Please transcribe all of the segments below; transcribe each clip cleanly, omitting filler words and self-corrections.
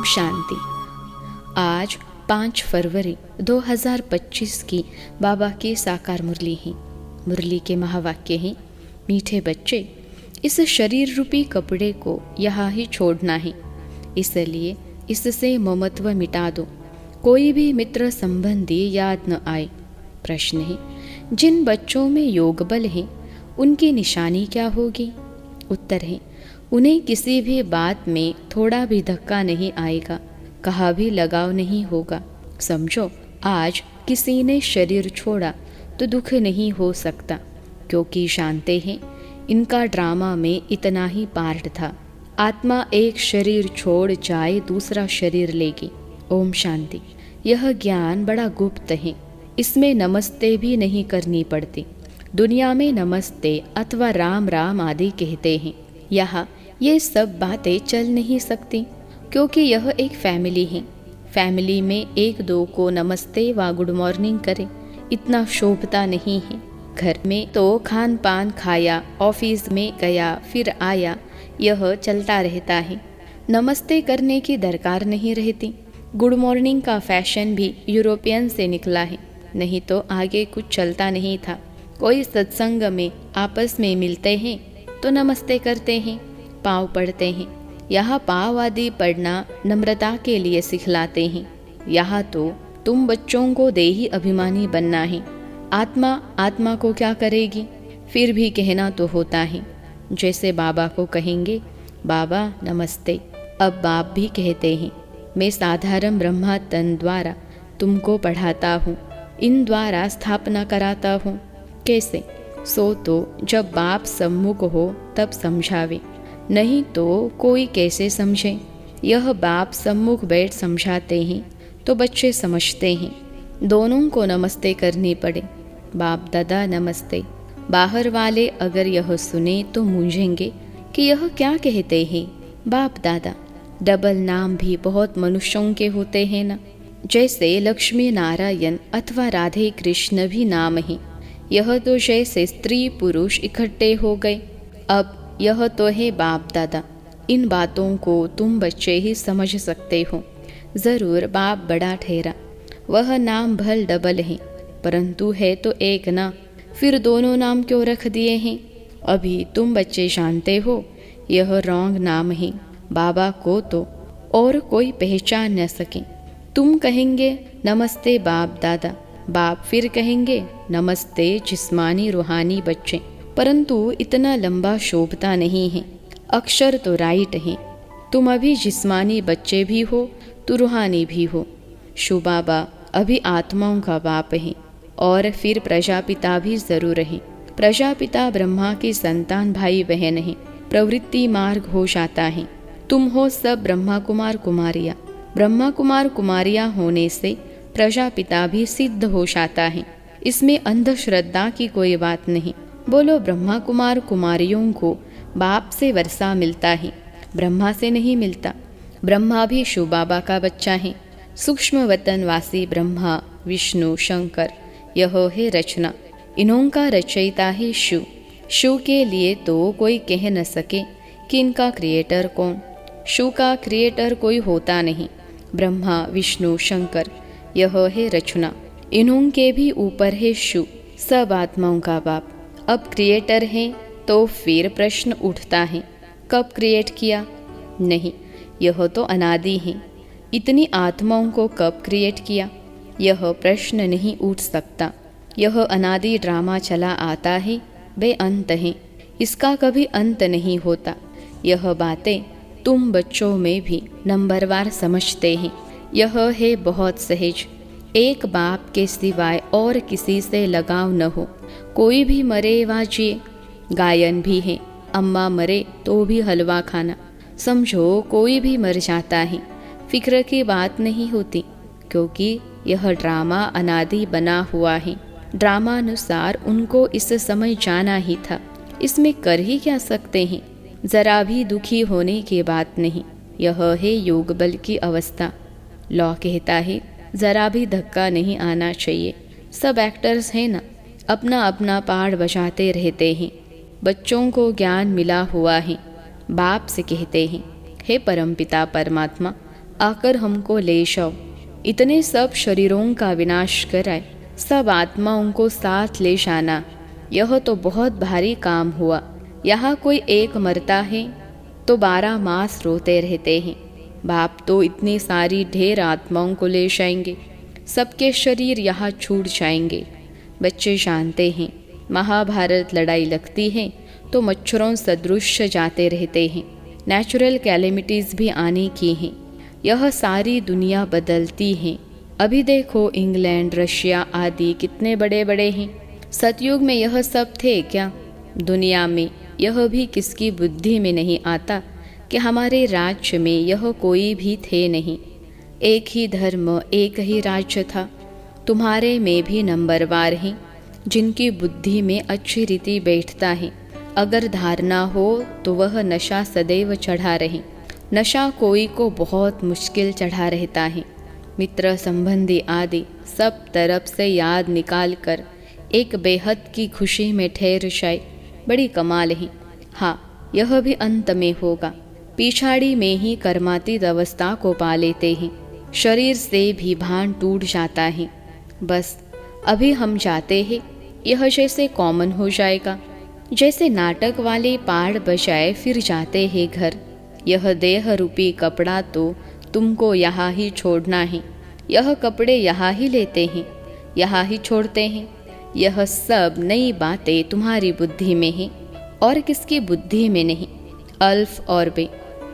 शांति। आज 5 फरवरी 2025 की बाबा की साकार मुरली है। मुरली के महावाक्य हैं, मीठे बच्चे, इस शरीर रूपी कपड़े को यहाँ ही छोड़ना है, इसलिए इससे ममत्व मिटा दो। कोई भी मित्र संबंधी याद न आए। प्रश्न है, जिन बच्चों में योग बल है उनकी निशानी क्या होगी? उत्तर है, उन्हें किसी भी बात में थोड़ा भी धक्का नहीं आएगा, कहा भी लगाव नहीं होगा। समझो, आज किसी ने शरीर छोड़ा तो दुख नहीं हो सकता, क्योंकि जानते हैं इनका ड्रामा में इतना ही पार्ट था। आत्मा एक शरीर छोड़ जाए दूसरा शरीर लेगी। ओम शांति। यह ज्ञान बड़ा गुप्त है, इसमें नमस्ते भी नहीं करनी पड़ती। दुनिया में नमस्ते अथवा राम राम आदि कहते हैं, यहाँ ये सब बातें चल नहीं सकती, क्योंकि यह एक फैमिली है। फैमिली में एक दो को नमस्ते व गुड मॉर्निंग करे, इतना शोभता नहीं है। घर में तो खान पान खाया, ऑफिस में गया फिर आया, यह चलता रहता है। नमस्ते करने की दरकार नहीं रहती। गुड मॉर्निंग का फैशन भी यूरोपियन से निकला है, नहीं तो आगे कुछ चलता नहीं था। कोई सत्संग में आपस में मिलते हैं तो नमस्ते करते हैं, पाँव पड़ते हैं। यहाँ पाँव आदि पढ़ना नम्रता के लिए सिखलाते हैं। यहाँ तो तुम बच्चों को देही अभिमानी बनना है। आत्मा आत्मा को क्या करेगी? फिर भी कहना तो होता है। जैसे बाबा को कहेंगे, बाबा नमस्ते। अब बाप भी कहते हैं, मैं साधारण ब्रह्मा तन द्वारा तुमको पढ़ाता हूँ, इन द्वारा स्थापना कराता हूँ। कैसे? सो तो जब बाप सम्मुख हो तब समझावे, नहीं तो कोई कैसे समझे। यह बाप सम्मुख बैठ समझाते हैं तो बच्चे समझते हैं। दोनों को नमस्ते करनी पड़े। बाप दादा नमस्ते। बाहर वाले अगर यह सुने तो मूंझेंगे कि यह क्या कहते हैं। बाप दादा डबल नाम भी बहुत मनुष्यों के होते हैं ना, जैसे लक्ष्मी नारायण अथवा राधे कृष्ण भी नाम है। यह तो जैसे स्त्री पुरुष इकट्ठे हो गए। अब यह तो है बाप दादा। इन बातों को तुम बच्चे ही समझ सकते हो। जरूर बाप बड़ा ठहरा, वह नाम भल डबल है, परंतु है तो एक ना, फिर दोनों नाम क्यों रख दिए हैं? अभी तुम बच्चे जानते हो यह रॉन्ग नाम है। बाबा को तो और कोई पहचान न सके। तुम कहेंगे नमस्ते बाप दादा, बाप फिर कहेंगे नमस्ते जिस्मानी रूहानी बच्चे, परंतु इतना लंबा शोभता नहीं है। अक्षर तो राइट है। तुम अभी जिस्मानी बच्चे भी हो तो रूहानी भी हो। शु बाबा अभी आत्माओं का बाप है, और फिर प्रजापिता भी जरूर है। प्रजापिता ब्रह्मा की संतान भाई बहन है। प्रवृत्ति मार्ग हो जाता है। तुम हो सब ब्रह्मा कुमार कुमारियाँ। ब्रह्मा कुमार कुमारियाँ होने से प्रजापिता भी सिद्ध हो जाता है। इसमें अंधश्रद्धा की कोई बात नहीं। बोलो, ब्रह्मा कुमार कुमारियों को बाप से वर्षा मिलता है, ब्रह्मा से नहीं मिलता। ब्रह्मा भी शिव बाबा का बच्चा है। सूक्ष्म वतनवासी ब्रह्मा विष्णु शंकर, यह है रचना। इन्हों का रचयिता है शिव। शिव के लिए तो कोई कह न सके कि इनका क्रिएटर कौन। शिव का क्रिएटर कोई होता नहीं। ब्रह्मा विष्णु शंकर, यह है रचना। इन्हों के भी ऊपर है शिव, सब आत्माओं का बाप। अब क्रिएटर है तो फिर प्रश्न उठता है, कब क्रिएट किया? नहीं, यह तो अनादि है। इतनी आत्माओं को कब क्रिएट किया, यह प्रश्न नहीं उठ सकता। यह अनादि ड्रामा चला आता है, बेअंत है। इसका कभी अंत नहीं होता। यह बातें तुम बच्चों में भी नंबरवार समझते हैं। यह है बहुत सहज। एक बाप के सिवाय और किसी से लगाव न हो। कोई भी मरे व जिए। गायन भी है, अम्मा मरे तो भी हलवा खाना। समझो, कोई भी मर जाता है, फिक्र की बात नहीं होती, क्योंकि यह ड्रामा अनादि बना हुआ है। ड्रामानुसार उनको इस समय जाना ही था। इसमें कर ही क्या सकते हैं? जरा भी दुखी होने की बात नहीं। यह है योग बल की अवस्था। लॉ कहता है जरा भी धक्का नहीं आना चाहिए। सब एक्टर्स हैं ना, अपना अपना पार्ट बजाते रहते हैं। बच्चों को ज्ञान मिला हुआ है। बाप से कहते हैं, हे परमपिता परमात्मा, आकर हमको ले जाओ। इतने सब शरीरों का विनाश कराए, सब आत्माओं को साथ ले जाना, यह तो बहुत भारी काम हुआ। यहाँ कोई एक मरता है तो 12 मास रोते रहते हैं। बाप तो इतनी सारी ढेर आत्माओं को ले जाएंगे, सबके शरीर यहाँ छूट जाएंगे। बच्चे जानते हैं, महाभारत लड़ाई लगती है तो मच्छरों सदृश जाते रहते हैं। नेचुरल कैलेमिटीज़ भी आने की हैं। यह सारी दुनिया बदलती है। अभी देखो इंग्लैंड, रशिया आदि कितने बड़े बड़े हैं। सतयुग में यह सब थे क्या? दुनिया में यह भी किसकी बुद्धि में नहीं आता कि हमारे राज्य में यह कोई भी थे नहीं। एक ही धर्म, एक ही राज्य था। तुम्हारे में भी नंबरवार हैं जिनकी बुद्धि में अच्छी रीति बैठता है। अगर धारणा हो तो वह नशा सदैव चढ़ा रहे। नशा कोई को बहुत मुश्किल चढ़ा रहता है। मित्र संबंधी आदि सब तरफ से याद निकाल कर एक बेहद की खुशी में ठहर जाए, बड़ी कमाल है। हाँ, यह भी अंत में होगा। पिछाड़ी में ही कर्मातीत अवस्था को पा लेते हैं। शरीर से भी भान टूट जाता है। बस अभी हम जाते हैं, यह जैसे कॉमन हो जाएगा। जैसे नाटक वाले पाड़ बजाए फिर जाते हैं घर। यह देह रूपी कपड़ा तो तुमको यहाँ ही छोड़ना है। यह कपड़े यहाँ ही लेते हैं, यहाँ ही छोड़ते हैं। यह सब नई बातें तुम्हारी बुद्धि में हैं और किसकी बुद्धि में नहीं। अल्फ और बे,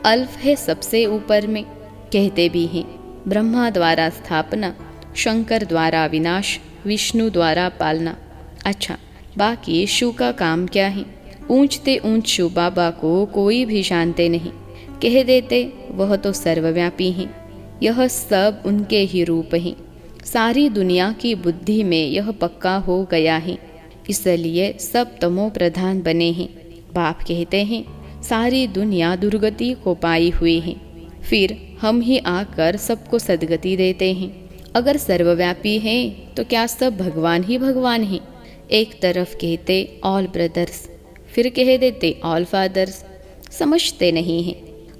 अल्फ है सबसे ऊपर में, कहते भी हैं ब्रह्मा द्वारा स्थापना, शंकर द्वारा विनाश, विष्णु द्वारा पालना। अच्छा, बाकी शु का काम क्या है? ऊंचते ऊंच शु बाबा को कोई भी जानते नहीं, कह देते वह तो सर्वव्यापी हैं। यह सब उनके ही रूप हैं। सारी दुनिया की बुद्धि में यह पक्का हो गया है, इसलिए सब तमो प्रधान बने हैं। बाप कहते हैं सारी दुनिया दुर्गति को पाई हुई है, फिर हम ही आकर सबको सद्गति देते हैं। अगर सर्वव्यापी हैं तो क्या सब भगवान ही भगवान हैं? एक तरफ कहते ऑल ब्रदर्स, फिर कह देते ऑल फादर्स। समझते नहीं हैं।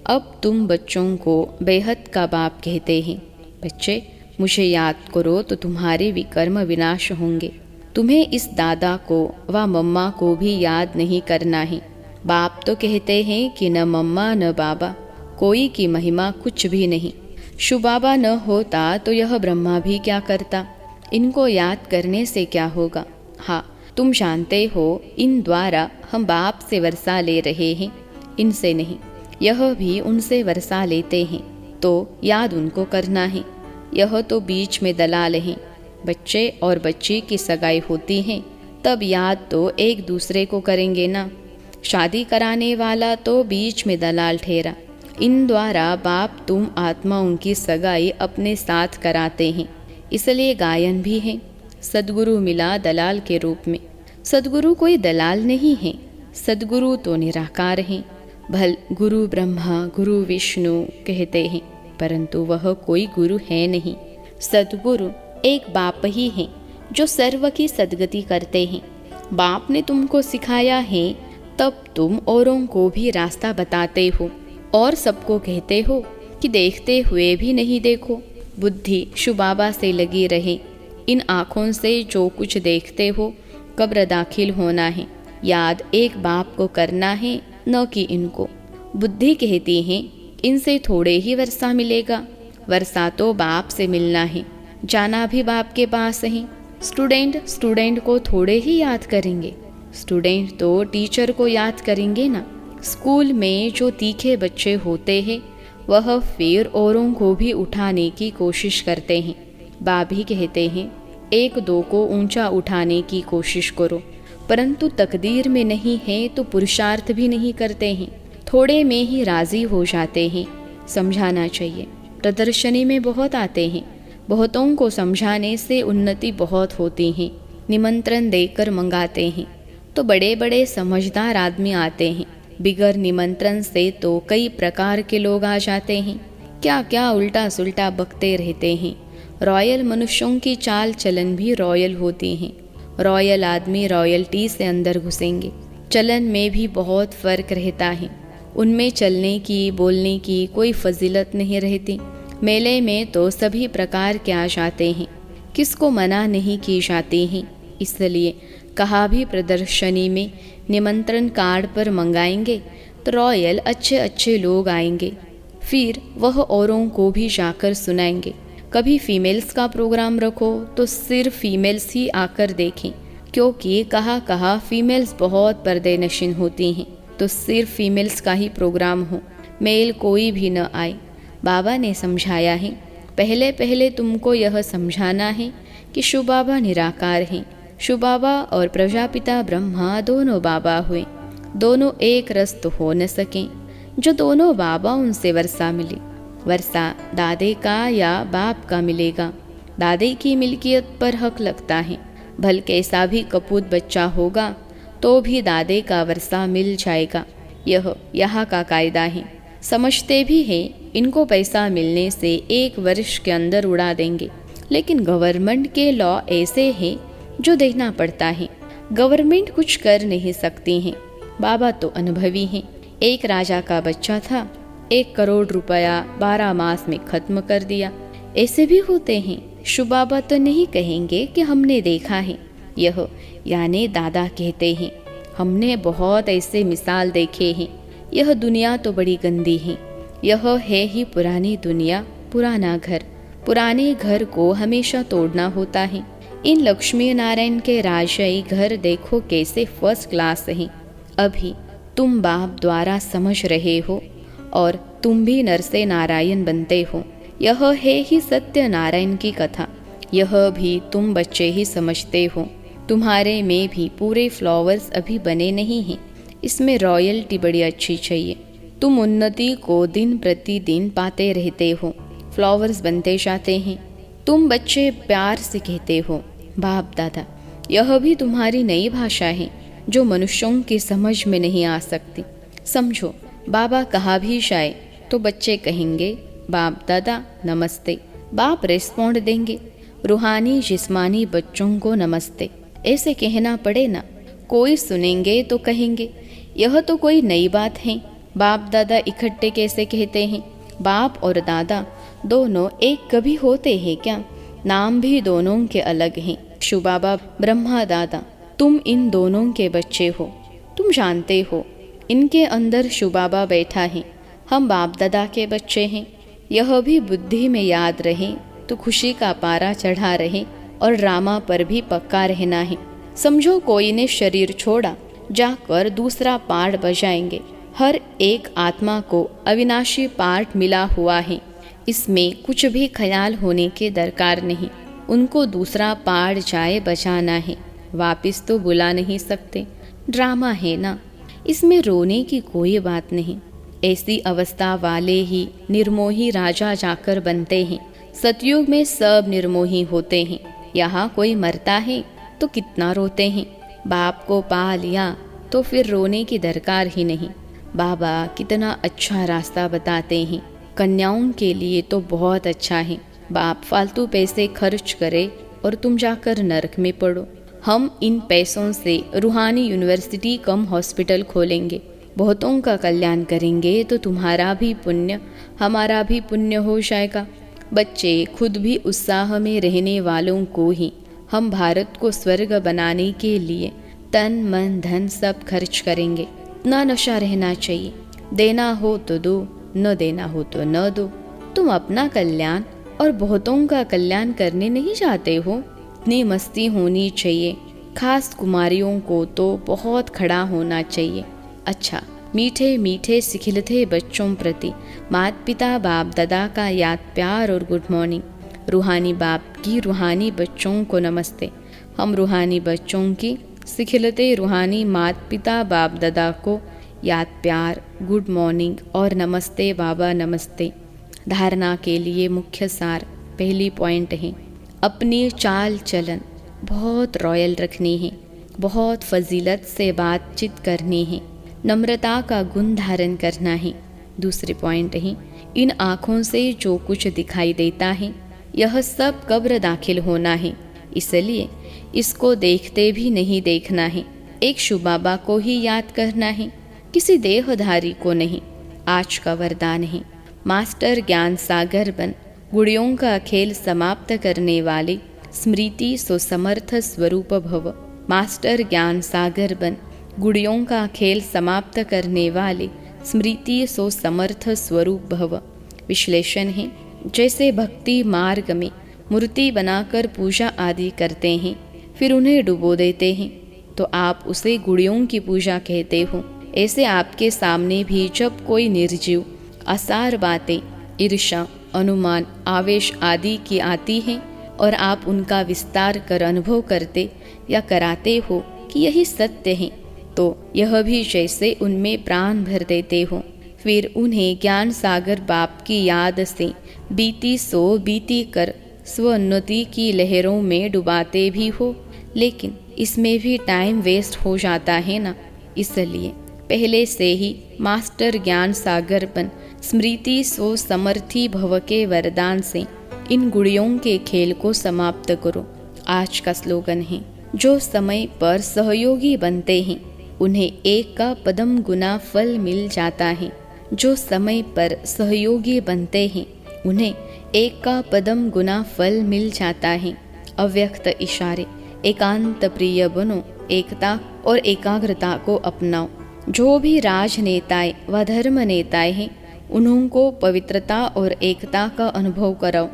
अब तुम बच्चों को बेहद का बाप कहते हैं। बच्चे, मुझे याद करो तो तुम्हारे विकर्म विनाश होंगे। तुम्हें इस दादा को व मम्मा को भी याद नहीं करना है। बाप तो कहते हैं कि न मम्मा न बाबा, कोई की महिमा कुछ भी नहीं। शु बाबा न होता तो यह ब्रह्मा भी क्या करता? इनको याद करने से क्या होगा? हाँ, तुम जानते हो इन द्वारा हम बाप से वर्षा ले रहे हैं, इनसे नहीं। यह भी उनसे वर्षा लेते हैं, तो याद उनको करना है। यह तो बीच में दलाल हैं। बच्चे और बच्ची की सगाई होती है तब याद तो एक दूसरे को करेंगे ना। शादी कराने वाला तो बीच में दलाल ठहरा। इन द्वारा बाप तुम आत्माओं की सगाई अपने साथ कराते हैं, इसलिए गायन भी है। सद्गुरु मिला दलाल के रूप में। सद्गुरु कोई दलाल नहीं है, सद्गुरु तो निराकार हैं। भल गुरु ब्रह्मा गुरु विष्णु कहते हैं, परंतु वह कोई गुरु है नहीं। सद्गुरु एक बाप ही है जो सर्व की सद्गति करते हैं। बाप ने तुमको सिखाया है, तब तुम औरों को भी रास्ता बताते हो और सबको कहते हो कि देखते हुए भी नहीं देखो। बुद्धि शु बाबा से लगी रहे। इन आँखों से जो कुछ देखते हो कब्र दाखिल होना है। याद एक बाप को करना है, न कि इनको। बुद्धि कहती है इनसे थोड़े ही वर्षा मिलेगा। वर्षा तो बाप से मिलना है, जाना भी बाप के पास है। स्टूडेंट को थोड़े ही याद करेंगे। स्टूडेंट तो टीचर को याद करेंगे ना। स्कूल में जो तीखे बच्चे होते हैं वह फिर औरों को भी उठाने की कोशिश करते हैं। बाप भी कहते हैं एक दो को ऊंचा उठाने की कोशिश करो, परंतु तकदीर में नहीं है तो पुरुषार्थ भी नहीं करते हैं। थोड़े में ही राजी हो जाते हैं। समझाना चाहिए। प्रदर्शनी में बहुत आते हैं। बहुतों को समझाने से उन्नति बहुत होती है। निमंत्रण देकर मंगाते हैं तो बड़े बड़े समझदार आदमी आते हैं। बिगर निमंत्रण से तो कई प्रकार के लोग आ जाते हैं। क्या क्या उल्टा सुल्टा बकते रहते हैं। रॉयल मनुष्यों की चाल चलन भी रॉयल होती हैं। रॉयल आदमी रॉयल्टी से अंदर घुसेंगे। चलन में भी बहुत फर्क रहता है। उनमें चलने की बोलने की कोई फजीलत नहीं रहती। मेले में तो सभी प्रकार के आ जाते हैं, किसको मना नहीं की जाती हैं। इसलिए कहा भी प्रदर्शनी में निमंत्रण कार्ड पर मंगाएंगे तो रॉयल अच्छे अच्छे लोग आएंगे, फिर वह औरों को भी जाकर सुनाएंगे। कभी फीमेल्स का प्रोग्राम रखो तो सिर्फ फीमेल्स ही आकर देखें, क्योंकि कहा फीमेल्स बहुत पर्दे नशीन होती हैं, तो सिर्फ फीमेल्स का ही प्रोग्राम हो, मेल कोई भी न आए। बाबा ने समझाया है, पहले पहले तुमको यह समझाना है कि शिव बाबा निराकार हैं। शिव बाबा और प्रजापिता ब्रह्मा दोनों बाबा हुए, दोनों एक रस तो हो न सकें। जो दोनों बाबा उनसे वर्षा मिली, वर्षा दादे का या बाप का मिलेगा। दादे की मिल्कियत पर हक लगता है, भल कैसा भी कपूत बच्चा होगा तो भी दादे का वर्षा मिल जाएगा। यह यहाँ का कायदा है। समझते भी हैं इनको पैसा मिलने से 1 वर्ष के अंदर उड़ा देंगे, लेकिन गवर्नमेंट के लॉ ऐसे हैं जो देखना पड़ता है। गवर्नमेंट कुछ कर नहीं सकती है। बाबा तो अनुभवी हैं। एक राजा का बच्चा था, 1 करोड़ रुपया 12 मास में खत्म कर दिया। ऐसे भी होते हैं। शिव बाबा तो नहीं कहेंगे कि हमने देखा है, यह यानी दादा कहते हैं हमने बहुत ऐसे मिसाल देखे हैं। यह दुनिया तो बड़ी गंदी है। यह है ही पुरानी दुनिया, पुराना घर। पुराने घर को हमेशा तोड़ना होता है। इन लक्ष्मी नारायण के राजशाही घर देखो कैसे फर्स्ट क्लास हैं। अभी तुम बाप द्वारा समझ रहे हो और तुम भी नर से नारायण बनते हो। यह है ही सत्य नारायण की कथा। यह भी तुम बच्चे ही समझते हो। तुम्हारे में भी पूरे फ्लावर्स अभी बने नहीं हैं। इसमें रॉयल्टी बड़ी अच्छी चाहिए। तुम उन्नति को दिन प्रतिदिन पाते रहते हो, फ्लावर्स बनते जाते हैं। तुम बच्चे प्यार से कहते हो बाप दादा। यह भी तुम्हारी नई भाषा है जो मनुष्यों की समझ में नहीं आ सकती। समझो, बाबा कहा भी जाए तो बच्चे कहेंगे बाप दादा नमस्ते। बाप रिस्पॉन्ड देंगे रूहानी जिस्मानी बच्चों को नमस्ते। ऐसे कहना पड़े ना, कोई सुनेंगे तो कहेंगे यह तो कोई नई बात है। बाप दादा इकट्ठे कैसे कहते हैं? बाप और दादा दोनों एक कभी होते हैं क्या? नाम भी दोनों के अलग हैं। शिव बाबा ब्रह्मा दादा, तुम इन दोनों के बच्चे हो। तुम जानते हो इनके अंदर शिव बाबा बैठा है। हम बाप दादा के बच्चे हैं। यह भी बुद्धि में याद रहे तो खुशी का पारा चढ़ा रहे और ड्रामा पर भी पक्का रहना है। समझो कोई ने शरीर छोड़ा, जाकर दूसरा पार्ट बजाएंगे। हर एक आत्मा को अविनाशी पार्ट मिला हुआ है। इसमें कुछ भी ख्याल होने के दरकार नहीं। उनको दूसरा पार्ट जाए बजाना है, वापिस तो बुला नहीं सकते। ड्रामा है ना, इसमें रोने की कोई बात नहीं। ऐसी अवस्था वाले ही निर्मोही राजा जाकर बनते हैं। सतयुग में सब निर्मोही होते हैं। यहाँ कोई मरता है तो कितना रोते हैं। बाप को पा लिया तो फिर रोने की दरकार ही नहीं। बाबा कितना अच्छा रास्ता बताते हैं। कन्याओं के लिए तो बहुत अच्छा है। बाप फालतू पैसे खर्च करे और तुम जाकर नरक में पड़ो। हम इन पैसों से रूहानी यूनिवर्सिटी कम हॉस्पिटल खोलेंगे, बहुतों का कल्याण करेंगे तो तुम्हारा भी पुण्य हमारा भी पुण्य हो जाएगा। बच्चे खुद भी उत्साह में रहने वालों को ही हम भारत को स्वर्ग बनाने के लिए तन मन धन सब खर्च करेंगे। ना नशा रहना चाहिए। देना हो तो दो, न देना हो तो न दो। तुम अपना कल्याण और बहुतों का कल्याण करने नहीं जाते हो। इतनी मस्ती होनी चाहिए। खास कुमारियों को तो बहुत खड़ा होना चाहिए। अच्छा, मीठे मीठे सिखिलते बच्चों प्रति माता पिता बाप दादा का याद प्यार और गुड मॉर्निंग। रूहानी बाप की रूहानी बच्चों को नमस्ते। हम रूहानी बच्चों की सिखिलते रूहानी माता पिता बाप दादा को याद प्यार, गुड मॉर्निंग और नमस्ते बाबा नमस्ते। धारणा के लिए मुख्य सार पहली पॉइंट है, अपनी चाल चलन बहुत रॉयल रखनी है, बहुत फजीलत से बातचीत करनी है, नम्रता का गुण धारण करना है। दूसरी पॉइंट है, इन आँखों से जो कुछ दिखाई देता है यह सब कब्र दाखिल होना है, इसलिए इसको देखते भी नहीं देखना है। एक शिव बाबा को ही याद करना है, किसी देहधारी को नहीं। आज का वरदान है, मास्टर ज्ञान सागर बन, गुणियों का खेल समाप्त करने वाले स्मृति सो समर्थ स्वरूप भव। मास्टर ज्ञान सागर बन, गुणियों का खेल समाप्त करने वाले स्मृति सो समर्थ स्वरूप भव। विश्लेषण है, जैसे भक्ति मार्ग में मूर्ति बनाकर पूजा आदि करते हैं, फिर उन्हें डुबो देते हैं, तो आप उसे गुणियों की पूजा कहते हो। ऐसे आपके सामने भी जब कोई निर्जीव असार बातें, ईर्ष्या, अनुमान, आवेश आदि की आती हैं और आप उनका विस्तार कर अनुभव करते या कराते हो कि यही सत्य है, तो यह भी जैसे उनमें प्राण भर देते हो। फिर उन्हें ज्ञान सागर बाप की याद से बीती सो बीती कर स्वोन्नति की लहरों में डुबाते भी हो, लेकिन इसमें भी टाइम वेस्ट हो जाता है ना। इसलिए पहले से ही मास्टर ज्ञान सागर बन, स्मृति सो समर्थी भव के वरदान से इन गुणियों के खेल को समाप्त करो। आज का स्लोगन है, जो समय पर सहयोगी बनते हैं उन्हें एक का पदम गुना फल मिल जाता है। जो समय पर सहयोगी बनते हैं उन्हें एक का पदम गुना फल मिल जाता है। अव्यक्त इशारे, एकांत प्रिय बनो, एकता और एकाग्रता को अपनाओ। जो भी राजनेताएं व धर्म नेताएं हैं उनको पवित्रता और एकता का अनुभव कराओ।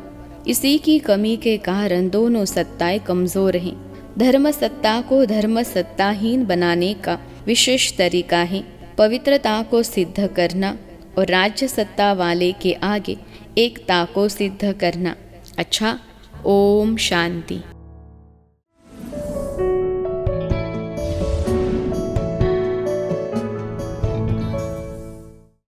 इसी की कमी के कारण दोनों सत्ताएं कमजोर हैं। धर्म सत्ता को धर्म सत्ताहीन बनाने का विशेष तरीका है पवित्रता को सिद्ध करना और राज्य सत्ता वाले के आगे एकता को सिद्ध करना। अच्छा, ओम शांति।